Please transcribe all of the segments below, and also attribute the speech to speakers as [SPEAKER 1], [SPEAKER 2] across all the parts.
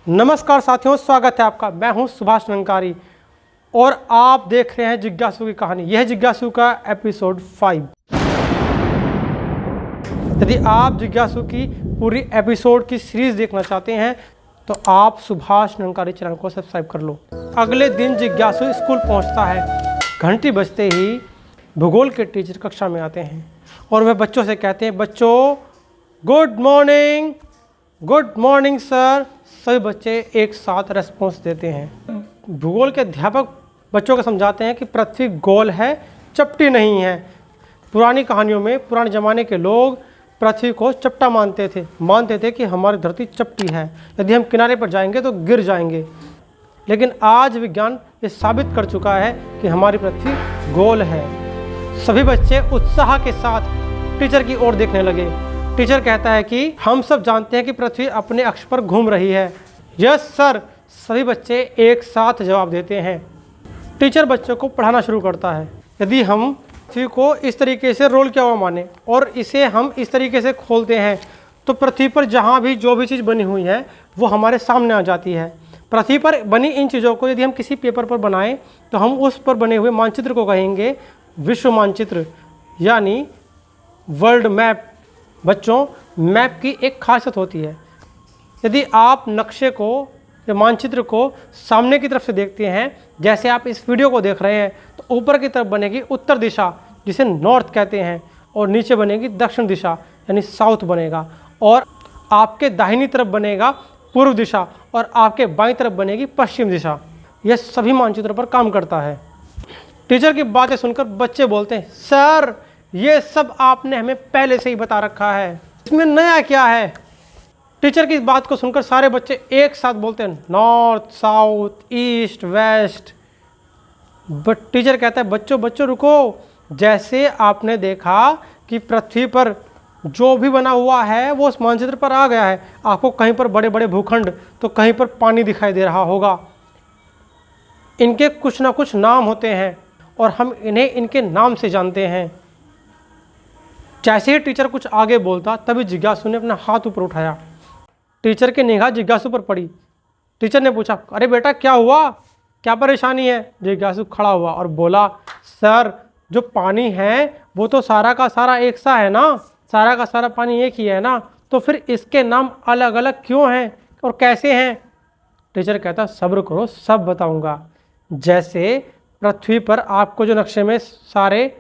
[SPEAKER 1] नमस्कार साथियों, स्वागत है आपका। मैं हूं सुभाष निरंकारी और आप देख रहे हैं जिज्ञासु की कहानी। यह जिज्ञासु का एपिसोड 5। यदि आप जिज्ञासु की पूरी एपिसोड की सीरीज देखना चाहते हैं तो आप सुभाष निरंकारी चैनल को सब्सक्राइब कर लो। अगले दिन जिज्ञासु स्कूल पहुंचता है। घंटी बजते ही भूगोल के टीचर कक्षा में आते हैं और वह बच्चों से कहते हैं, बच्चों good morning. Good morning sir. सभी बच्चे एक साथ रेस्पॉन्स देते हैं। भूगोल के अध्यापक बच्चों को समझाते हैं कि पृथ्वी गोल है, चपटी नहीं है। पुरानी कहानियों में पुराने ज़माने के लोग पृथ्वी को चपटा मानते थे कि हमारी धरती चपटी है, यदि हम किनारे पर जाएंगे तो गिर जाएंगे। लेकिन आज विज्ञान ये साबित कर चुका है कि हमारी पृथ्वी गोल है। सभी बच्चे उत्साह के साथ टीचर की ओर देखने लगे। टीचर कहता है कि हम सब जानते हैं कि पृथ्वी अपने अक्ष पर घूम रही है। यस सर, सभी बच्चे एक साथ जवाब देते हैं। टीचर बच्चों को पढ़ाना शुरू करता है। यदि हम पृथ्वी को इस तरीके से रोल किया हुआ माने और इसे हम इस तरीके से खोलते हैं तो पृथ्वी पर जहाँ भी जो भी चीज़ बनी हुई है वो हमारे सामने आ जाती है। पृथ्वी पर बनी इन चीज़ों को यदि हम किसी पेपर पर बनाएं तो हम उस पर बने हुए मानचित्र को कहेंगे विश्व मानचित्र, यानी वर्ल्ड मैप। बच्चों, मैप की एक खासियत होती है। यदि आप नक्शे को या मानचित्र को सामने की तरफ से देखते हैं, जैसे आप इस वीडियो को देख रहे हैं, तो ऊपर की तरफ बनेगी उत्तर दिशा जिसे नॉर्थ कहते हैं और नीचे बनेगी दक्षिण दिशा यानी साउथ बनेगा, और आपके दाहिनी तरफ बनेगा पूर्व दिशा और आपके बाईं तरफ बनेगी पश्चिम दिशा। यह सभी मानचित्रों पर काम करता है। टीचर की बातें सुनकर बच्चे बोलते हैं, सर ये सब आपने हमें पहले से ही बता रखा है, इसमें नया क्या है। टीचर की इस बात को सुनकर सारे बच्चे एक साथ बोलते हैं north, south, east, west. But teacher कहता है, बच्चों रुको। जैसे आपने देखा कि पृथ्वी पर जो भी बना हुआ है वो उस मानचित्र पर आ गया है। आपको कहीं पर बड़े बड़े भूखंड तो कहीं पर पानी दिखाई दे रहा होगा। इनके कुछ ना कुछ नाम होते हैं और हम इन्हें इनके नाम से जानते हैं। जैसे ही टीचर कुछ आगे बोलता तभी जिज्ञासु ने अपना हाथ ऊपर उठाया। टीचर की निगाह जिज्ञासु पर पड़ी। टीचर ने पूछा, अरे बेटा क्या हुआ, क्या परेशानी है। जिज्ञासु खड़ा हुआ और बोला, सर जो पानी है वो तो सारा का सारा एक सा है ना, सारा का सारा पानी एक ही है ना, तो फिर इसके नाम अलग अलग क्यों हैं और कैसे हैं। टीचर कहता, सब्र करो, सब बताऊंगा। जैसे पृथ्वी पर आपको जो नक्शे में सारे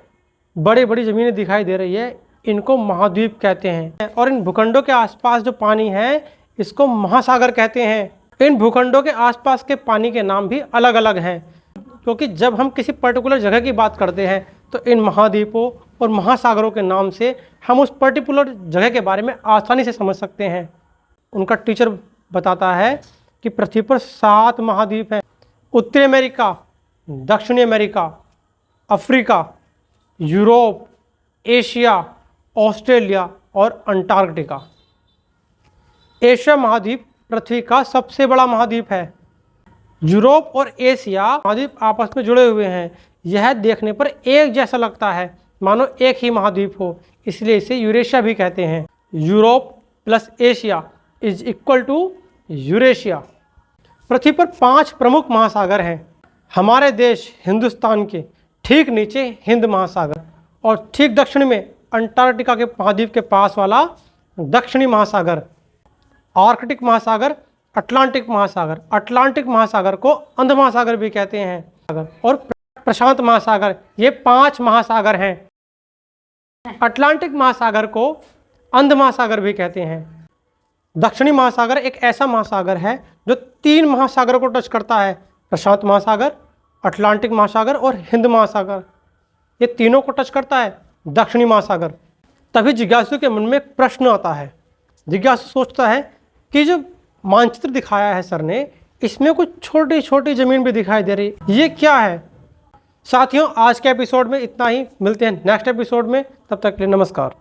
[SPEAKER 1] बड़ी बड़ी ज़मीनें दिखाई दे रही है, इनको महाद्वीप कहते हैं, और इन भूखंडों के आसपास जो पानी है इसको महासागर कहते हैं। इन भूखंडों के आसपास के पानी के नाम भी अलग अलग हैं, क्योंकि जब हम किसी पर्टिकुलर जगह की बात करते हैं तो इन महाद्वीपों और महासागरों के नाम से हम उस पर्टिकुलर जगह के बारे में आसानी से समझ सकते हैं। उनका टीचर बताता है कि पृथ्वी पर 7 महाद्वीप हैं। उत्तरी अमेरिका, दक्षिणी America, Africa, Europe, Asia, Australia और अंटार्कटिका। एशिया महाद्वीप पृथ्वी का सबसे बड़ा महाद्वीप है। यूरोप और एशिया महाद्वीप आपस में जुड़े हुए हैं। यह देखने पर एक जैसा लगता है, मानो एक ही महाद्वीप हो, इसलिए इसे यूरेशिया भी कहते हैं। Europe plus Asia is equal to Eurasia. पृथ्वी पर 5 प्रमुख महासागर हैं। हमारे देश हिंदुस्तान के ठीक नीचे हिंद महासागर और ठीक दक्षिण में अंटार्कटिका के महाद्वीप के पास वाला दक्षिणी महासागर, आर्कटिक महासागर, अटलांटिक महासागर। अटलांटिक महासागर को अंध महासागर भी कहते हैं, और प्रशांत महासागर। ये 5 महासागर हैं। अटलांटिक महासागर को अंध महासागर भी कहते हैं। दक्षिणी महासागर एक ऐसा महासागर है जो 3 महासागरों को टच करता है, प्रशांत महासागर, अटलांटिक महासागर और हिंद महासागर। ये तीनों को टच करता है दक्षिणी महासागर। तभी जिज्ञासु के मन में एक प्रश्न आता है। जिज्ञासु सोचता है कि जो मानचित्र दिखाया है सर ने, इसमें कुछ छोटी छोटी ज़मीन भी दिखाई दे रही, ये क्या है। साथियों, आज के एपिसोड में इतना ही। मिलते हैं नेक्स्ट एपिसोड में, तब तक के लिए नमस्कार।